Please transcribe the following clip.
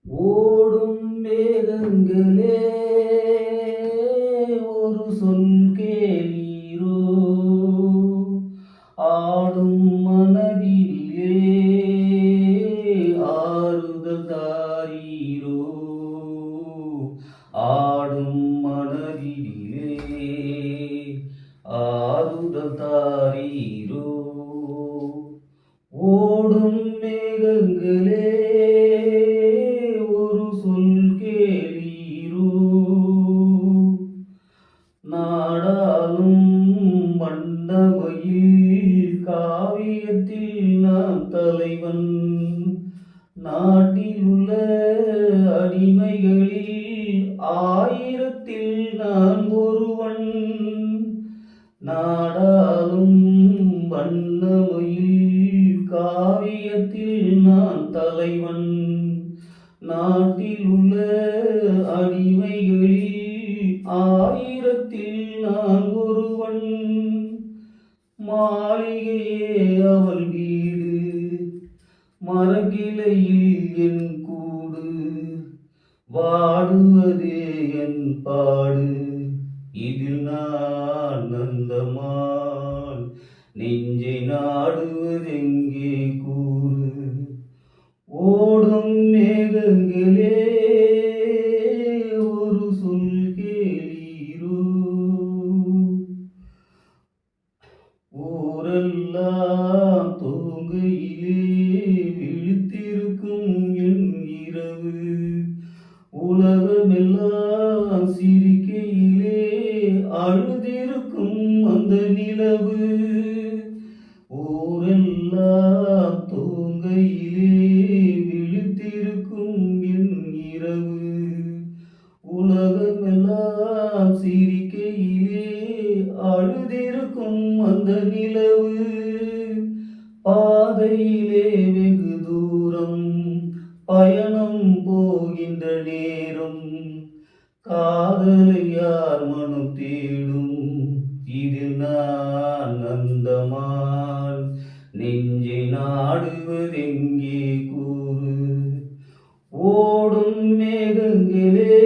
ஓடும் மேகங்களே ஒரு சொல் கேளீரோ, ஆடும் மனதினிலே ஆறுதல் தாரீரோ, ஆடும் மனதினிலே ஆறுதல் தாரீரோ. ஓடும் மேகங்களே ஒரு சொல் கேளீரோ, நாடாளும் மன்னமையில் காவியத்தில் நான் தலைவன், நாட்டில் உள்ள அடிமைகளில் ஆயிரத்தில் நான் ஒருவன், நாடாளும் வண்ணமையில் காவியத்தில் நான் தலைவன், நாட்டில் உள்ள அடிமைகளில் ஆயிரத்தில் நான் ஒருவன். மாளிகையே அவள் வீடு, மரக்கிளையில் என் கூடு, வாடுவதே என் பாடு, இதில் நான் நந்தமான் நெஞ்சை நாடுவதெங்கே கூறு. ஓடும் மேகங்களே ஒரு சொல் கேளீரோ, ஊரெல்லாம் தூங்கையிலே விழித்திருக்கும் என் இரவு, உலகமெல்லாம் சிரிக்கையிலே அழுதிருக்கும் அந்த நிலவு, ஊரெல்லாம் தூங்கையிலே விழித்திருக்கும் என் இரவு, உலகமெல்லாம் சிரிக்கையிலே அழுதிருக்கும் அந்த நிலவு. பாதையிலே வெகு தூரம் பயணம் போகின்ற நேரம், காதலை யார் மனம் தேடும், இதில் நான் நந்தமான் நெஞ்சை நாடுவதெங்கே கூறு. ஓடும் மேகங்களே